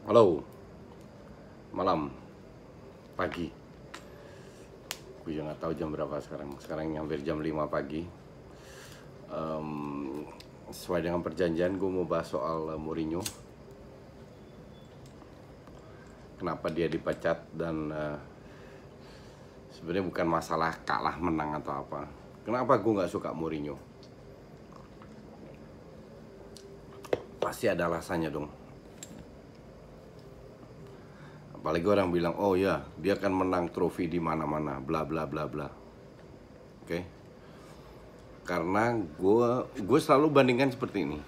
Halo, malam, pagi. Gue juga nggak tahu jam berapa sekarang. Sekarang hampir jam 5 pagi. Sesuai dengan perjanjian, gue mau bahas soal Mourinho. Kenapa dia dipecat dan sebenarnya bukan masalah kalah menang atau apa. Kenapa gue nggak suka Mourinho? Pasti ada alasannya dong. Apalagi orang bilang, oh ya, dia kan menang trofi di mana-mana, bla bla bla bla. Oke. Karena gue selalu bandingkan seperti ini.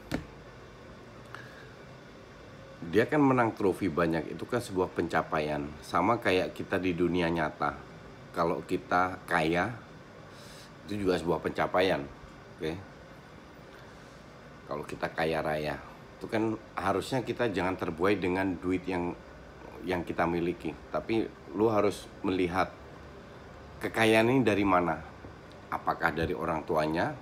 Dia kan menang trofi banyak, itu kan sebuah pencapaian. Sama kayak kita di dunia nyata. Kalau kita kaya, itu juga sebuah pencapaian. Oke. Kalau kita kaya raya, itu kan harusnya kita jangan terbuai dengan duit yang kita miliki, tapi lu harus melihat kekayaan ini dari mana. Apakah dari orang tuanya?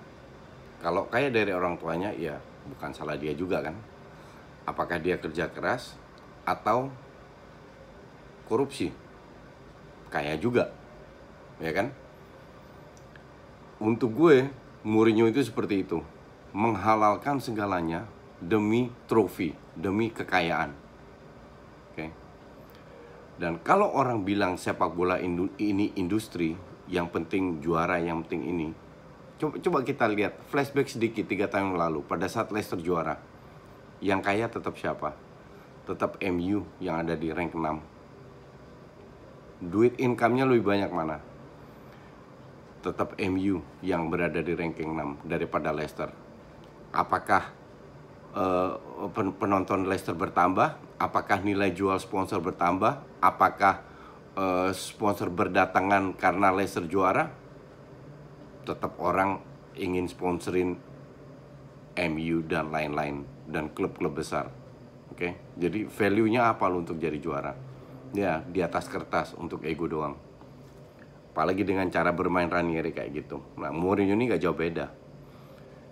Kalau kaya dari orang tuanya, ya bukan salah dia juga kan. Apakah dia kerja keras atau korupsi? Kaya juga, ya kan? Untuk gue, Mourinho itu seperti itu, menghalalkan segalanya demi trofi, demi kekayaan. Oke. Dan kalau orang bilang sepak bola ini industri, yang penting juara, yang penting ini. Coba kita lihat flashback sedikit 3 tahun lalu pada saat Leicester juara. Yang kaya tetap siapa? Tetap MU yang ada di rank 6. Duit income-nya lebih banyak mana? Tetap MU yang berada di ranking 6 daripada Leicester. Apakah penonton Leicester bertambah? Apakah nilai jual sponsor bertambah? Apakah sponsor berdatangan karena Leicester juara? Tetap orang ingin sponsorin MU dan lain-lain dan klub-klub besar. Oke, jadi value-nya apa lu untuk jadi juara? Ya, di atas kertas untuk ego doang. Apalagi dengan cara bermain Ranieri kayak gitu. Nah, Mourinho ini gak jauh beda.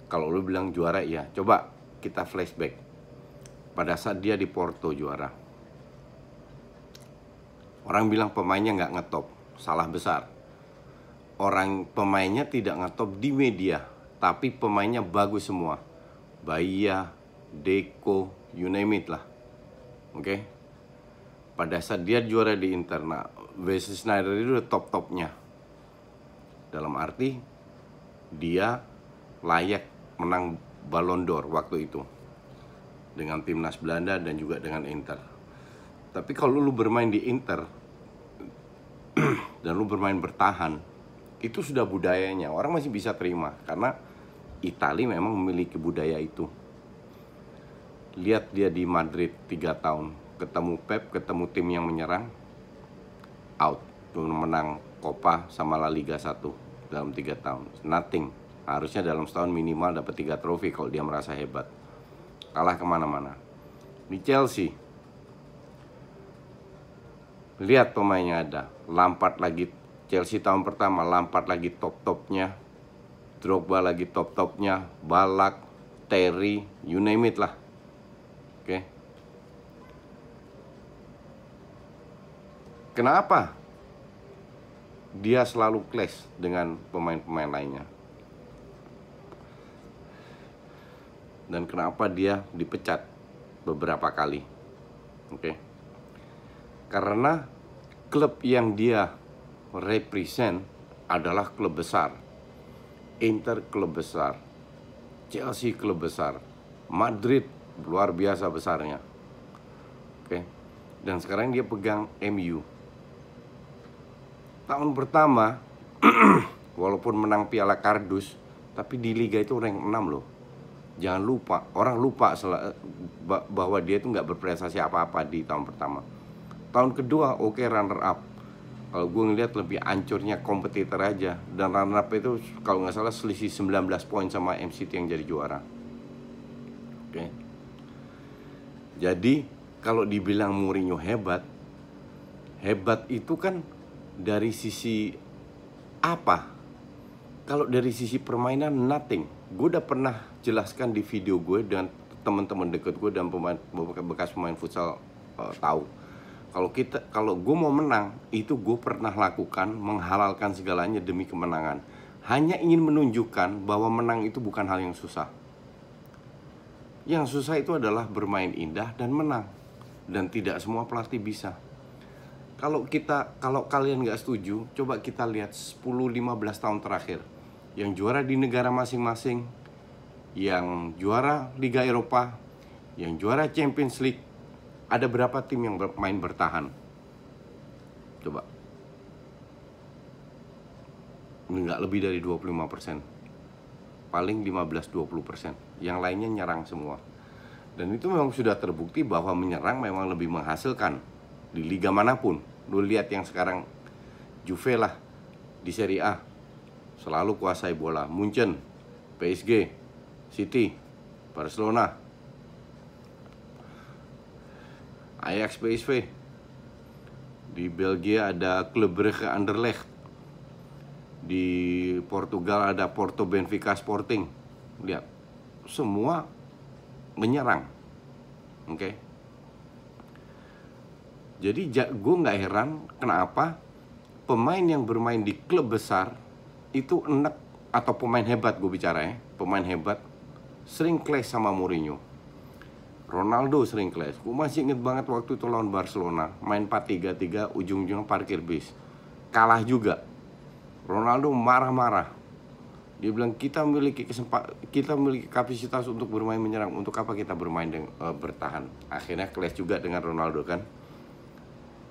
Kalau lu bilang juara, ya coba kita flashback pada saat dia di Porto juara. Orang bilang pemainnya nggak ngetop, salah besar. Pemainnya tidak ngetop di media, tapi pemainnya bagus semua. Bahia, Deco, you name it lah. Oke. Pada saat dia juara di Inter, nah Wesley Sneijder itu udah top-topnya. Dalam arti dia layak menang Ballon d'Or waktu itu dengan timnas Belanda dan juga dengan Inter. Tapi kalau lu bermain di Inter dan lu bermain bertahan, itu sudah budayanya. Orang masih bisa terima karena Italia memang memiliki budaya itu. Lihat dia di Madrid 3 tahun, ketemu Pep, ketemu tim yang menyerang, out. Cuma menang Copa sama La Liga 1 dalam 3 tahun. Nothing. Harusnya dalam setahun minimal dapat 3 trofi kalau dia merasa hebat. Kalah kemana-mana. Di Chelsea, lihat pemainnya ada. Lampard lagi, Chelsea tahun pertama, Lampard lagi top-topnya, Drogba lagi top-topnya, Balak, Terry, you name it lah. Oke. Kenapa dia selalu clash dengan pemain-pemain lainnya? Dan kenapa dia dipecat beberapa kali? Oke. Karena klub yang dia represent adalah klub besar. Inter klub besar, Chelsea klub besar, Madrid luar biasa besarnya. Oke. Dan sekarang dia pegang MU. Tahun pertama walaupun menang Piala Kardus, tapi di liga itu rank 6 loh. Jangan lupa, orang lupa bahwa dia itu nggak berprestasi apa-apa di tahun pertama. Tahun kedua oke, runner up. Kalau gue ngeliat lebih hancurnya kompetitor aja. Dan runner up itu kalau nggak salah selisih 19 poin sama MCT yang jadi juara. Oke. Jadi kalau dibilang Mourinho hebat itu kan dari sisi apa? Kalau dari sisi permainan nothing. Gue udah pernah jelaskan di video gue dan teman-teman deket gue dan bekas pemain futsal tahu. Kalau gue mau menang, itu gue pernah lakukan, menghalalkan segalanya demi kemenangan. Hanya ingin menunjukkan bahwa menang itu bukan hal yang susah. Yang susah itu adalah bermain indah dan menang. Dan tidak semua pelatih bisa. Kalau kalian nggak setuju, coba kita lihat 10-15 tahun terakhir. Yang juara di negara masing-masing, yang juara Liga Eropa, yang juara Champions League, ada berapa tim yang main bertahan? Coba. Nggak lebih dari 25%. Paling 15-20%. Yang lainnya nyerang semua. Dan itu memang sudah terbukti bahwa menyerang memang lebih menghasilkan di liga manapun. Lu lihat yang sekarang Juve lah di Serie A, selalu kuasai bola. Munchen, PSG, City, Barcelona, Ajax, PSV. Di Belgia ada Club Brugge, Anderlecht. Di Portugal ada Porto, Benfica, Sporting. Lihat, semua menyerang. Oke. Jadi gue nggak heran kenapa pemain yang bermain di klub besar itu enak, atau pemain hebat, gue bicara ya, pemain hebat sering clash sama Mourinho. Ronaldo sering clash. Gue masih inget banget waktu itu lawan Barcelona, main 4-3-3, ujung-ujungnya parkir bis, kalah juga. Ronaldo marah-marah. Dia bilang kita memiliki kapasitas untuk bermain menyerang. Untuk apa kita bermain bertahan? Akhirnya clash juga dengan Ronaldo kan.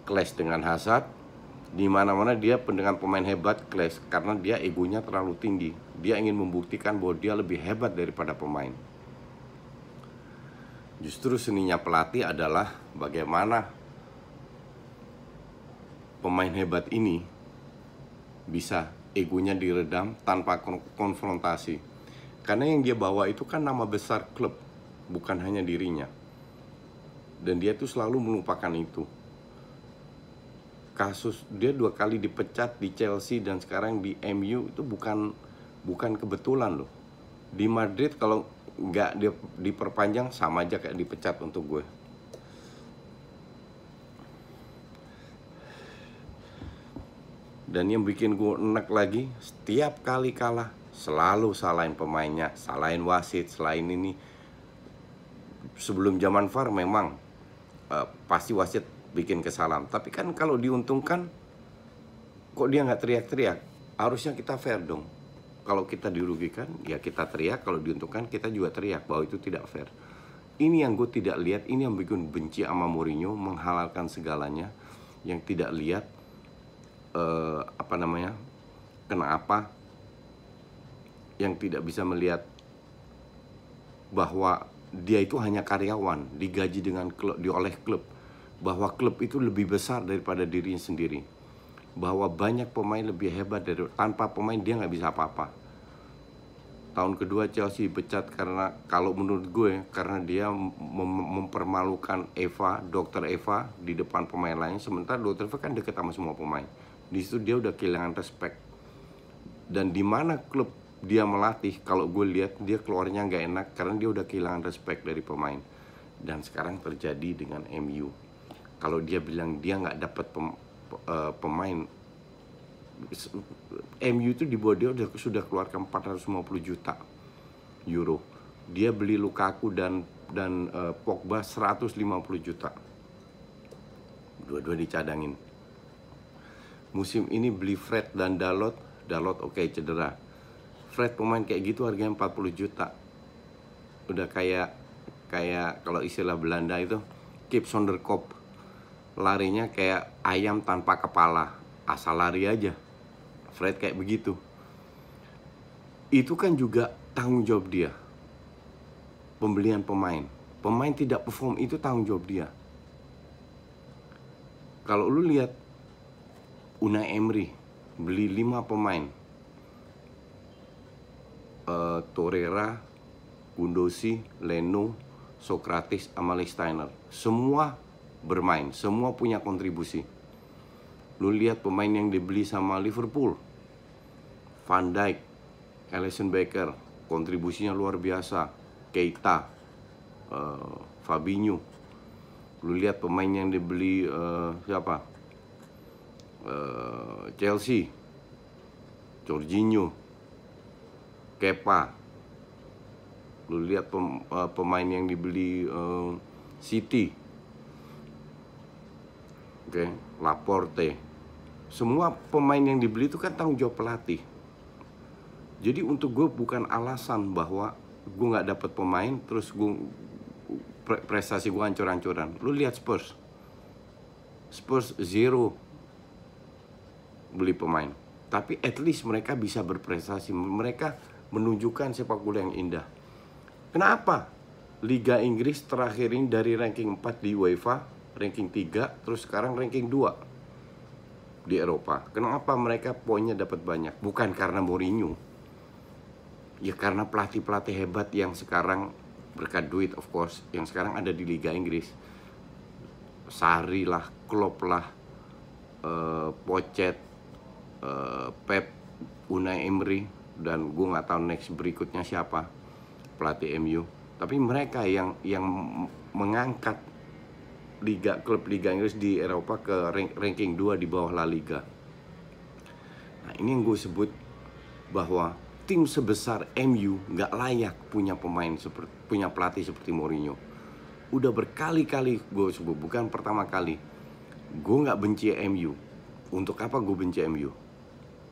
Clash dengan Hazard. Di mana-mana dia dengan pemain hebat clash karena dia egonya terlalu tinggi. Dia ingin membuktikan bahwa dia lebih hebat daripada pemain. Justru seninya pelatih adalah bagaimana pemain hebat ini bisa egonya diredam tanpa konfrontasi. Karena yang dia bawa itu kan nama besar klub, bukan hanya dirinya. Dan dia tuh selalu melupakan itu. Kasus dia 2 kali dipecat di Chelsea dan sekarang di MU itu bukan kebetulan loh. Di Madrid kalau nggak diperpanjang sama aja kayak dipecat untuk gue. Dan yang bikin gue enak lagi, setiap kali kalah selalu salahin pemainnya, salahin wasit, salahin ini. Sebelum zaman VAR memang pasti wasit bikin kesalahan. Tapi kan kalau diuntungkan, kok dia nggak teriak-teriak? Harusnya kita fair dong. Kalau kita dirugikan, ya kita teriak. Kalau diuntungkan, kita juga teriak bahwa itu tidak fair. Ini yang gue tidak lihat. Ini yang bikin benci sama Mourinho, menghalalkan segalanya. Yang tidak lihat kenapa yang tidak bisa melihat bahwa dia itu hanya karyawan, digaji oleh klub, bahwa klub itu lebih besar daripada dirinya sendiri, bahwa banyak pemain lebih hebat tanpa pemain dia nggak bisa apa-apa. Tahun kedua Chelsea dipecat karena, kalau menurut gue, karena dia mempermalukan Dr. Eva di depan pemain lain. Sementara Dr. Eva kan deket sama semua pemain. Di situ dia udah kehilangan respect. Dan di mana klub dia melatih, kalau gue lihat dia keluarnya nggak enak karena dia udah kehilangan respect dari pemain. Dan sekarang terjadi dengan MU. Kalau dia bilang dia nggak dapat pemain, MU itu di bawah dia sudah keluarkan 450 juta euro. Dia beli Lukaku dan Pogba 150 juta. Dua-dua dicadangin. Musim ini beli Fred dan Dalot oke, cedera. Fred pemain kayak gitu harganya 40 juta. Udah kayak kalau istilah Belanda itu kip zonder kop. Larinya kayak ayam tanpa kepala, asal lari aja. Fred kayak begitu. Itu kan juga tanggung jawab dia. Pembelian pemain tidak perform, itu tanggung jawab dia. Kalau lu lihat Unai Emery beli 5 pemain, Torreira, Gundosi, Leno, Sokratis, sama Steiner. Semua bermain, semua punya kontribusi. Lu lihat pemain yang dibeli sama Liverpool, Van Dijk, Alisson Becker, kontribusinya luar biasa. Keita, Fabinho. Lu lihat pemain yang dibeli siapa? Chelsea, Jorginho, Kepa. Lu lihat pemain yang dibeli City, Laporte. Semua pemain yang dibeli itu kan tanggung jawab pelatih. Jadi untuk gue bukan alasan bahwa gue nggak dapet pemain terus prestasi gue hancur-hancuran. Lu lihat Spurs zero beli pemain, tapi at least mereka bisa berprestasi, mereka menunjukkan sepak bola yang indah. Kenapa Liga Inggris terakhir ini dari ranking 4 di UEFA, ranking 3, terus sekarang ranking 2 di Eropa? Kenapa mereka poinnya dapat banyak? Bukan karena Mourinho, ya karena pelatih-pelatih hebat yang sekarang berkat duit, of course, yang sekarang ada di Liga Inggris. Sarri lah, Klopp lah, Pochettino, Pep, Unai Emery, dan gue nggak tahu next berikutnya siapa pelatih MU. Tapi mereka yang mengangkat klub Liga Inggris di Eropa ke ranking 2 di bawah La Liga. Nah, ini yang gue sebut bahwa tim sebesar MU nggak layak punya pelatih seperti Mourinho. Udah berkali-kali gue sebut, bukan pertama kali. Gue nggak benci MU. Untuk apa gue benci MU?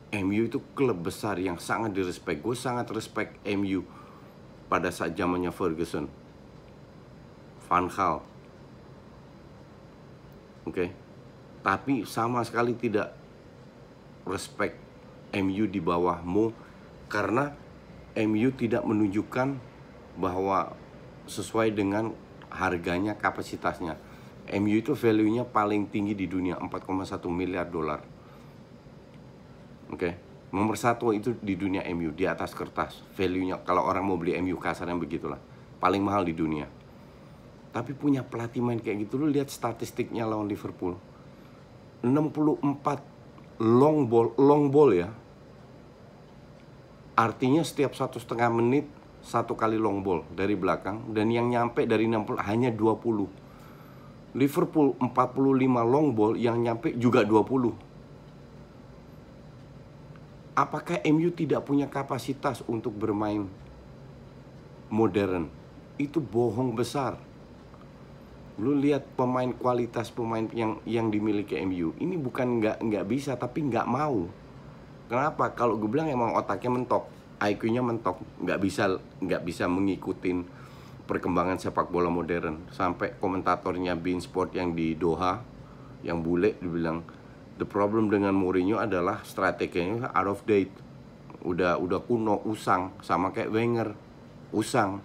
MU itu klub besar yang sangat direspek. Gue sangat respect MU pada saat zamannya Ferguson, Van Gaal. Tapi sama sekali tidak respect MU di bawahmu, karena MU tidak menunjukkan bahwa sesuai dengan harganya, kapasitasnya. MU itu value-nya paling tinggi di dunia, 4,1 miliar dolar. Nomor 1 itu di dunia MU, di atas kertas. Value-nya, kalau orang mau beli MU kasarnya begitulah, paling mahal di dunia. Tapi punya pelatih main kayak gitu. Lu lihat statistiknya lawan Liverpool, 64 long ball ya. Artinya setiap 1,5 menit 1 kali long ball dari belakang, dan yang nyampe dari 60 hanya 20. Liverpool 45 long ball, yang nyampe juga 20. Apakah MU tidak punya kapasitas untuk bermain modern? Itu bohong besar. Lu lihat kualitas pemain yang dimiliki MU. Ini bukan nggak bisa, tapi nggak mau. Kenapa? Kalau gue bilang emang otaknya mentok, IQ-nya mentok, nggak bisa mengikutin perkembangan sepak bola modern. Sampai komentatornya beIN Sport yang di Doha, yang bule, dibilang the problem dengan Mourinho adalah strateginya out of date, udah kuno, usang, sama kayak Wenger, usang.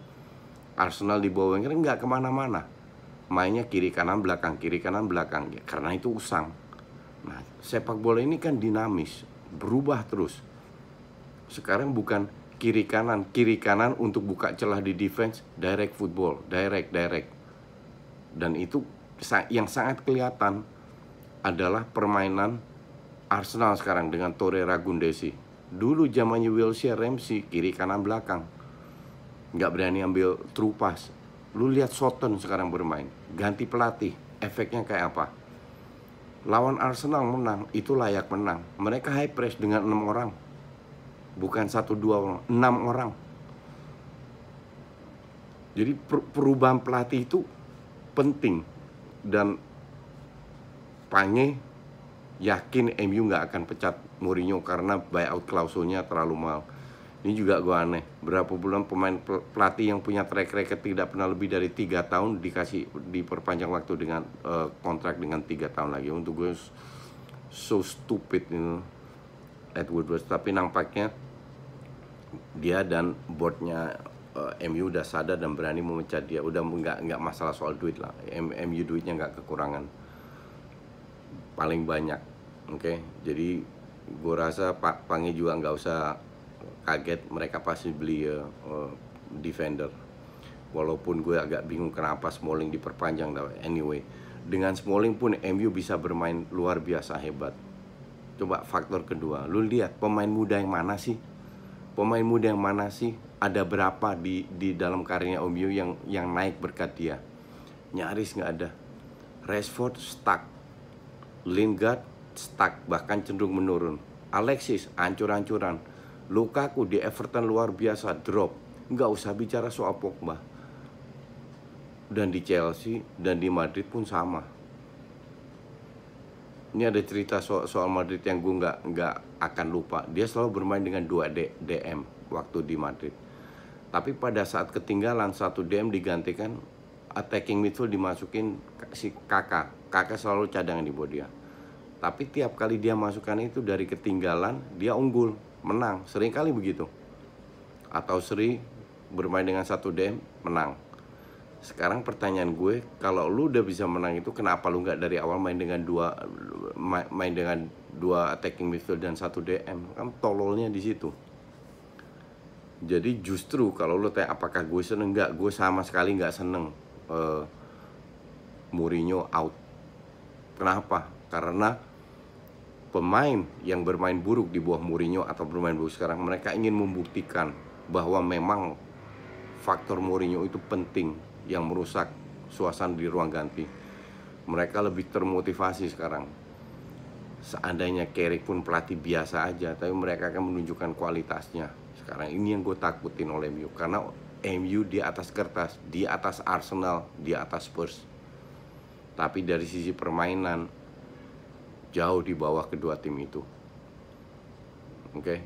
Arsenal di bawah Wenger nggak kemana-mana, mainnya kiri kanan belakang ya, karena itu usang. Nah, sepak bola ini kan dinamis, berubah terus. Sekarang bukan kiri kanan untuk buka celah di defense, direct football, direct. Dan itu yang sangat kelihatan adalah permainan Arsenal sekarang dengan Torreira, Gundesi. Dulu zamannya Wilshere, Ramsey, kiri kanan belakang, nggak berani ambil true pass. Lu lihat Soton sekarang bermain, ganti pelatih, efeknya kayak apa? Lawan Arsenal menang, itu layak menang. Mereka high press dengan 6 orang, bukan 1-2 orang, 6 orang. Jadi perubahan pelatih itu penting. Dan Pange yakin MU nggak akan pecat Mourinho karena buyout klausulnya terlalu mahal. Ini juga gue aneh, berapa bulan pemain pelatih yang punya track record tidak pernah lebih dari 3 tahun diperpanjang waktu dengan kontrak dengan 3 tahun lagi. Untuk gue so stupid ini Edward West. Tapi nampaknya dia dan boardnya MU udah sadar dan berani memecat dia. Udah nggak masalah soal duit lah, MU duitnya nggak kekurangan, paling banyak. Jadi gue rasa Pak Pange juga nggak usah kaget, mereka pasti beli defender. Walaupun gue agak bingung kenapa Smalling diperpanjang. Anyway, dengan Smalling pun MU bisa bermain luar biasa hebat. Coba faktor kedua, lu lihat pemain muda yang mana sih? Ada berapa di dalam karirnya MU yang naik berkat dia? Nyaris nggak ada. Rashford stuck, Lingard stuck, bahkan cenderung menurun. Alexis ancur-ancuran. Lukaku di Everton luar biasa, drop. Nggak usah bicara soal Pogba. Dan di Chelsea dan di Madrid pun sama. Ini ada cerita soal Madrid yang gue nggak akan lupa. Dia selalu bermain dengan 2 DM waktu di Madrid. Tapi pada saat ketinggalan 1 DM digantikan attacking midfield, dimasukin si Kakak. Kakak selalu cadangan di bawah dia. Tapi tiap kali dia masukkan itu dari ketinggalan, dia unggul, menang. Sering kali begitu. Atau seri bermain dengan 1 DM, menang. Sekarang pertanyaan gue, kalau lu udah bisa menang itu, kenapa lu nggak dari awal main dengan dua attacking midfield dan 1 DM? Kan tololnya di situ. Jadi justru kalau lu tanya apakah gue seneng, nggak, gue sama sekali nggak seneng Mourinho out. Kenapa? Karena pemain yang bermain buruk di bawah Mourinho atau bermain buruk sekarang, mereka ingin membuktikan bahwa memang faktor Mourinho itu penting yang merusak suasana di ruang ganti. Mereka lebih termotivasi sekarang. Seandainya Carrick pun pelatih biasa aja, tapi mereka akan menunjukkan kualitasnya. Sekarang ini yang gue takutin oleh MU, karena MU di atas kertas, di atas Arsenal, di atas Spurs. Tapi dari sisi permainan jauh di bawah kedua tim itu. Oke.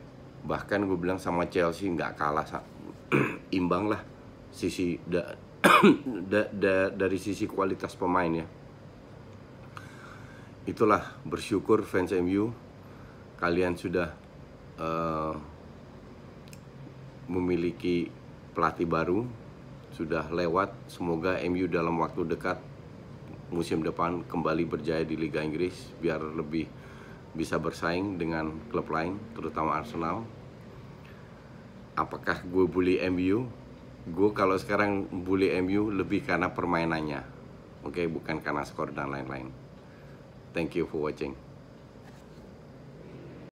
Bahkan gue bilang sama Chelsea nggak kalah, imbang lah sisi dari sisi kualitas pemain ya. Itulah, bersyukur fans MU, kalian sudah memiliki pelatih baru, sudah lewat. Semoga MU dalam waktu dekat musim depan kembali berjaya di Liga Inggris, biar lebih bisa bersaing dengan klub lain, terutama Arsenal. Apakah gue bully MU? Gue kalau sekarang bully MU lebih karena permainannya, oke, bukan karena skor dan lain-lain. Thank you for watching.